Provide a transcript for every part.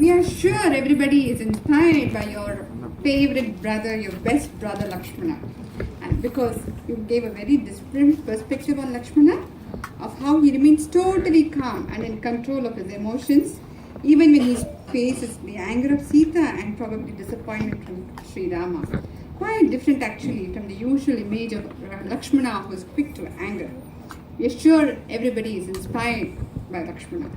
We are sure everybody is inspired by your favorite brother, your best brother Lakshmana. And because you gave a very different perspective on Lakshmana, of how he remains totally calm and in control of his emotions, even when he faces the anger of Sita and probably disappointment from Sri Rama. Quite different actually from the usual image of Lakshmana who is quick to anger. We are sure everybody is inspired by Lakshmana.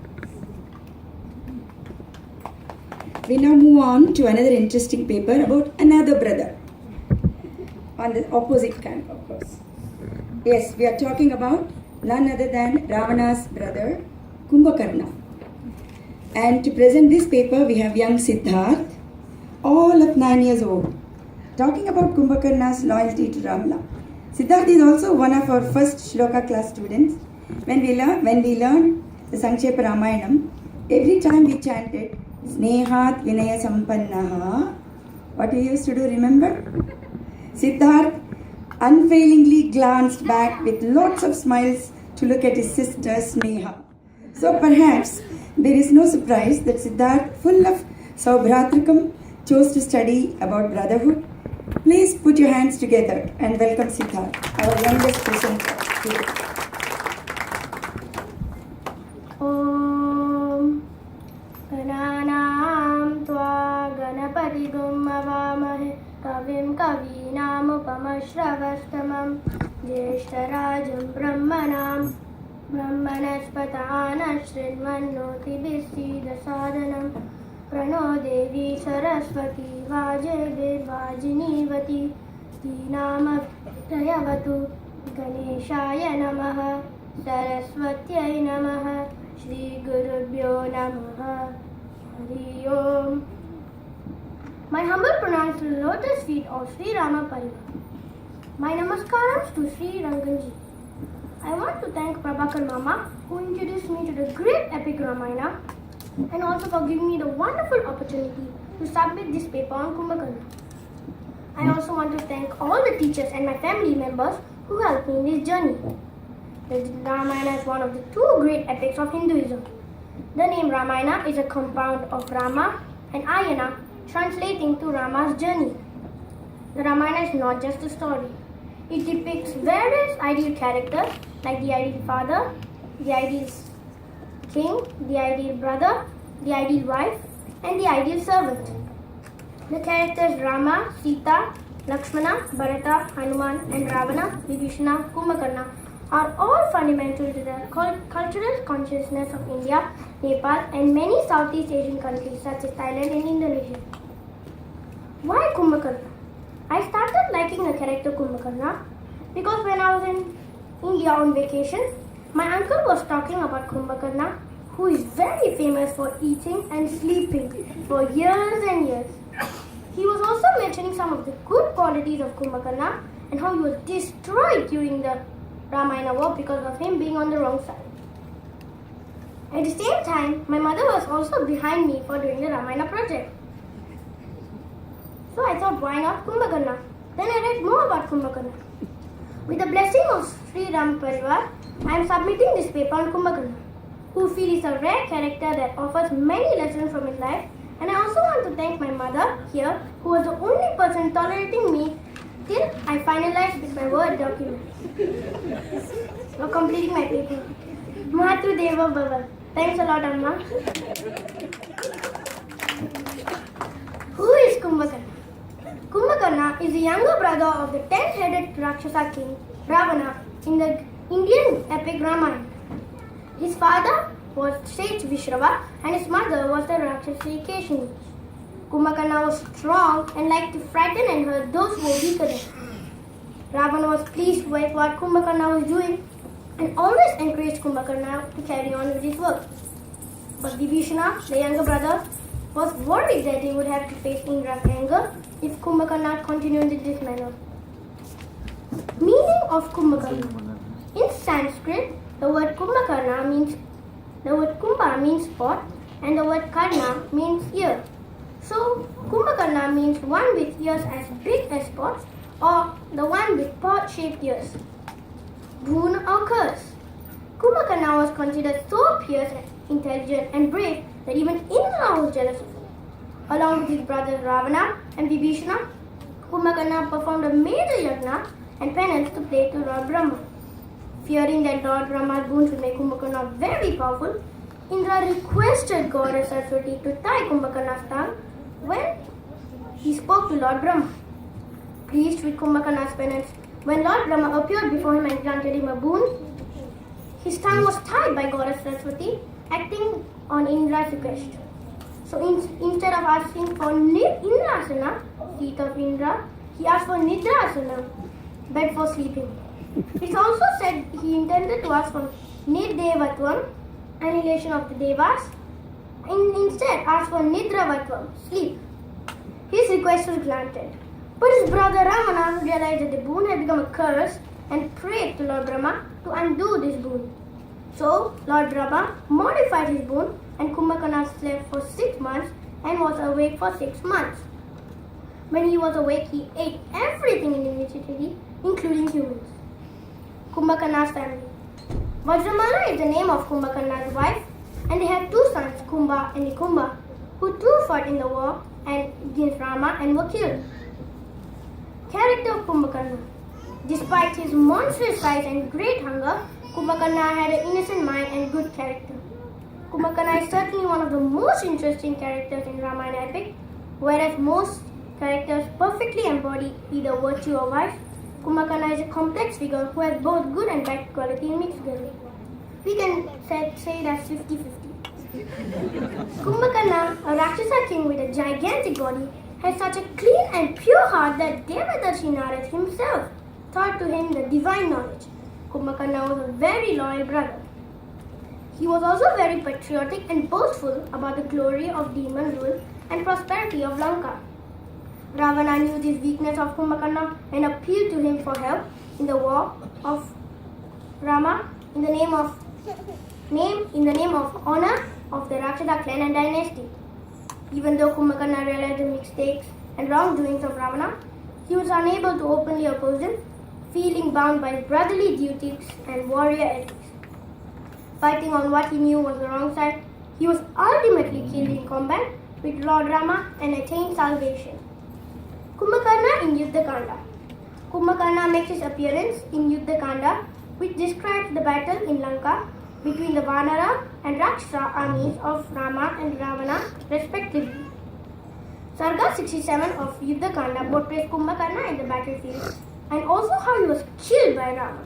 We now move on to another interesting paper about another brother. On the opposite camp, of course. Yes, we are talking about none other than Ravana's brother, Kumbhakarna. And to present this paper, we have young Siddharth, all of 9 years old, talking about Kumbhakarna's loyalty to Ravana. Siddharth is also one of our first Shloka class students. When we learned the Sankshepa Ramayanam, every time we chanted Snehat Vinaya Sampannaha, what we used to do, remember? Siddharth unfailingly glanced back with lots of smiles to look at his sister Sneha. So perhaps there is no surprise that Siddharth, full of Saubhratrikam, chose to study about brotherhood. Please put your hands together and welcome Siddharth, our youngest presenter today. Om Gananam Tva Ganapati Gumavamahe Kavim Kavinam Upamashravastamam Jeshtarajam Brahmanam Brahmanaspatana Srinvannoti Bisida Sadhanam Prano Devi Saraswati Vaje Vajinivati Dinama Prayavatu Ganeshaya Namaha Saraswatyai Namaha Shri Gurubhyo Namaha Hari Om. My humble pronouns to the lotus feet of Sri Rama Parivar. My namaskarams to Sri Ranganji. I want to thank Prabhakar Mama who introduced me to the great epic Ramayana and also for giving me the wonderful opportunity to submit this paper on Kumbhakarna. I also want to thank all the teachers and my family members who helped me in this journey. The Ramayana is one of the two great epics of Hinduism. The name Ramayana is a compound of Rama and Ayana, translating to Rama's journey. The Ramayana is not just a story. It depicts various ideal characters like the ideal father, the ideal king, the ideal brother, the ideal wife, and the ideal servant. The characters Rama, Sita, Lakshmana, Bharata, Hanuman, and Ravana, Vibhishana, Kumbhakarna are all fundamental to the cultural consciousness of India, Nepal, and many Southeast Asian countries such as Thailand and Indonesia. Why Kumbhakarna? I started liking the character Kumbhakarna because when I was in India on vacation, my uncle was talking about Kumbhakarna, who is very famous for eating and sleeping for years and years. He was also mentioning some of the good qualities of Kumbhakarna and how he was destroyed during the Ramayana war because of him being on the wrong side. At the same time, my mother was also behind me for doing the Ramayana project. So I thought, why not Kumbhakarna? Then I read more about Kumbhakarna. With the blessing of Sri Ram Parivar, I am submitting this paper on Kumbhakarna, who feel is a rare character that offers many lessons from his life. And I also want to thank my mother here, who was the only person tolerating me till I finalized with my Word document. For completing my paper. Mahatru Deva Bhava. Thanks a lot, Amma. Who is Kumbhakarna? Kumbhakarna is the younger brother of the 10-headed Rakshasa king, Ravana, in the Indian epic Ramayana. His father was sage Vishrava and his mother was the Rakshasi Keshini. Kumbhakarna was strong and liked to frighten and hurt those who were weaker than him. Ravana was pleased with what Kumbhakarna was doing and always encouraged Kumbhakarna to carry on with his work. But Vibhishana, the younger brother, was worried that he would have to face Indra's anger if Kumbhakarna continued in this manner. Meaning of Kumbhakarna. In Sanskrit, the word Kumbha means spot and the word Karna means ear. So Kumbhakarna means one with ears as big as spots or the one with pot-shaped ears. Boon or curse. Kumbhakarna was considered so fierce, intelligent and brave that even Indra was jealous of him. Along with his brothers Ravana and Vibhishana, Kumbhakarna performed a major yajna and penance to pray to Lord Brahma. Fearing that Lord Brahma's boon should make Kumbhakarna very powerful, Indra requested Goddess Saraswati to tie Kumbhakarna's tongue when he spoke to Lord Brahma. Pleased with Kumbhakarna's penance, when Lord Brahma appeared before him and granted him a boon, his tongue was tied by Goddess Saraswati, acting on Indra's request. So instead of asking for Indrasana, seat of Indra, he asked for Nidrasana, bed for sleeping. It's also said he intended to ask for Nirdevatvam, annihilation of the Devas, and instead asked for Nidravatvam, sleep. His request was granted. But his brother Ramana realized that the boon had become a curse and prayed to Lord Brahma to undo this boon. So Lord Brahma modified his boon and Kumbhakarna slept for 6 months and was awake for 6 months. When he was awake, he ate everything in the city, including humans. Kumbhakarna's family. Vajramala is the name of Kumbhakarna's wife, and they had 2 sons, Kumbha and Nikumba, who too fought in the war and against Rama and were killed. Character of Kumbhakarna. Despite his monstrous size and great hunger, Kumbhakarna had an innocent mind and good character. Kumbhakarna is certainly one of the most interesting characters in Ramayana epic, whereas most characters perfectly embody either virtue or vice. Kumbhakarna is a complex figure who has both good and bad quality mixed together. We can say that's 50-50. Kumbhakarna, a Rakshasa king with a gigantic body, had such a clean and pure heart that Devadashi Narad himself taught to him the divine knowledge. Kumbhakarna was a very loyal brother. He was also very patriotic and boastful about the glory of demon rule and prosperity of Lanka. Ravana knew this weakness of Kumbhakarna and appealed to him for help in the war of Rama in the name of honor of the Rakshasa clan and dynasty. Even though Kumbhakarna realized the mistakes and wrongdoings of Ravana, he was unable to openly oppose him, feeling bound by brotherly duties and warrior ethics. Fighting on what he knew was the wrong side, he was ultimately killed in combat with Lord Rama and attained salvation. Kumbhakarna in Yuddha Kanda. Kumbhakarna makes his appearance in Yuddha Kanda, which describes the battle in Lanka between the Vanara and Rakshasa armies of Rama and Ravana respectively. Sarga 67 of Yuddha Kanda portrays Kumbhakarna in the battlefield and also how he was killed by Rama.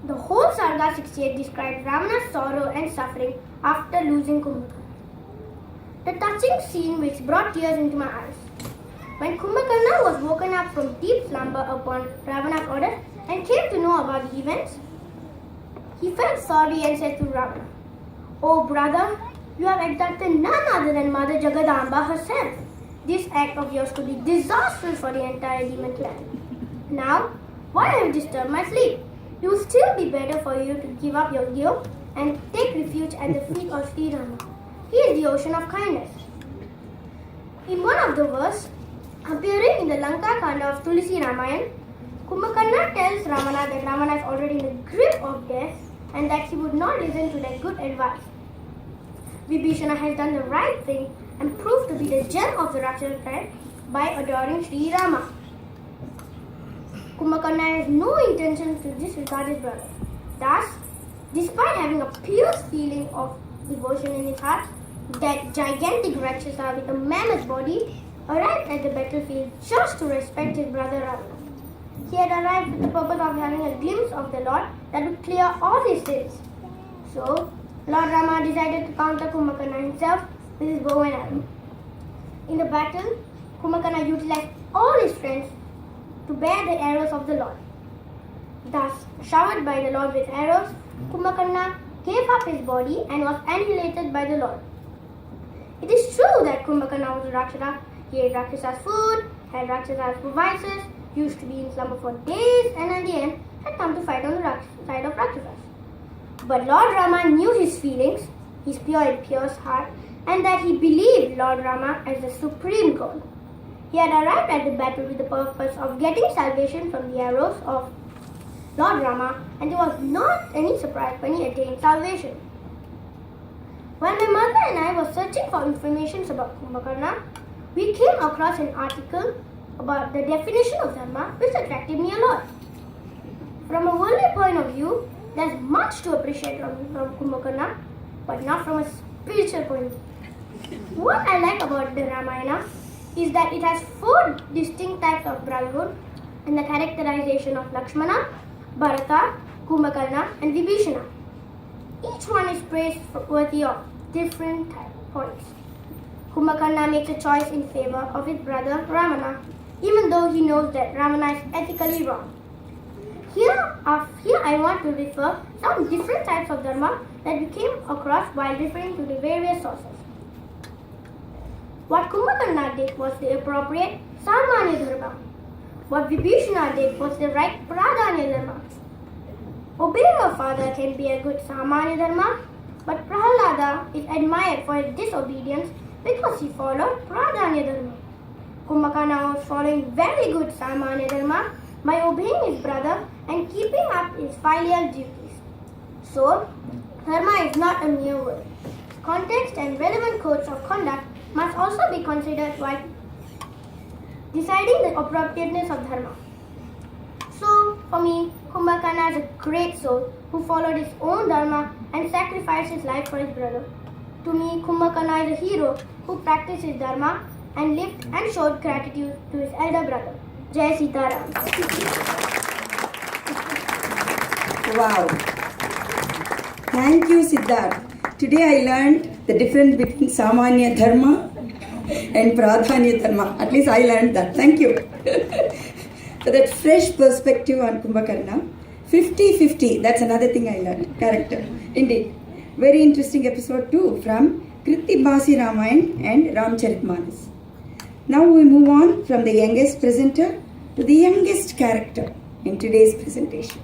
The whole Sarga 68 describes Ravana's sorrow and suffering after losing Kumbhakarna. The touching scene which brought tears into my eyes. When Kumbhakarna was woken up from deep slumber upon Ravana's order and came to know about the events, he felt sorry and said to Ravana, "Oh brother, you have abducted none other than Mother Jagadamba herself. This act of yours could be disastrous for the entire demon clan. Now, why have you disturbed my sleep? It would still be better for you to give up your ego and take refuge at the feet of Sri Rama. He is the ocean of kindness." In one of the verses, appearing in the Lanka Kanda of Tulsi Ramayana, Kumbhakarna tells Ravana that Ravana is already in the grip of death and that he would not listen to their good advice. Vibhishana has done the right thing and proved to be the gem of the Rakshasa clan by adoring Sri Rama. Kumbhakarna has no intention to disregard his brother. Thus, despite having a fierce feeling of devotion in his heart, that gigantic Rakshasa with a mammoth body arrived at the battlefield just to respect his brother Ravana. He had arrived with the purpose of having a glimpse of the Lord that would clear all his sins. So, Lord Rama decided to counter Kumbhakarna himself with his bow and arrow. In the battle, Kumbhakarna utilized all his strength to bear the arrows of the Lord. Thus, showered by the Lord with arrows, Kumbhakarna gave up his body and was annihilated by the Lord. It is true that Kumbhakarna was a Rakshasa. He ate Rakshas's food, had Rakshas's vices, used to be in slumber for days, and at the end had come to fight on the side of Rakshasas. But Lord Rama knew his feelings, his pure and pierced heart, and that he believed Lord Rama as the supreme God. He had arrived at the battle with the purpose of getting salvation from the arrows of Lord Rama, and there was not any surprise when he attained salvation. and I were searching for information about Kumbhakarna, we came across an article about the definition of Dharma which attracted me a lot. From a worldly point of view, there's much to appreciate from Kumbhakarna, but not from a spiritual point of view. What I like about the Ramayana is that it has 4 distinct types of brotherhood and the characterization of Lakshmana, Bharata, Kumbhakarna and Vibhishana. Each one is praiseworthy of different points. Kumbhakarna makes a choice in favor of his brother Ravana, even though he knows that Ravana is ethically wrong. Here I want to refer some different types of dharma that we came across while referring to the various sources. What Kumbhakarna did was the appropriate Samanya dharma. What Vibhishana did was the right Pradhanya dharma. Obeying a father can be a good Samanya dharma, but Prahlada is admired for his disobedience because he followed Pradhanya dharma. Kumbhakarna was following very good Samanya dharma by obeying his brother and keeping up his filial duties. So, dharma is not a mere word. Context and relevant codes of conduct must also be considered while deciding the appropriateness of dharma. So, for me, Kumbhakarna is a great soul who followed his own dharma and sacrificed his life for his brother. To me, Kumbhakarna is a hero who practiced his dharma and lived and showed gratitude to his elder brother. Jai Sitaram. Wow. Thank you, Siddharth. Today I learned the difference between Samanya Dharma and Pradhanya Dharma. At least I learned that. Thank you. For that fresh perspective on Kumbhakarna. 50-50, that's another thing I learned. Character. Indeed. Very interesting episode too from Kritibhasi Ramayana and Ramcharitmanas. Now we move on from the youngest presenter to the youngest character in today's presentation.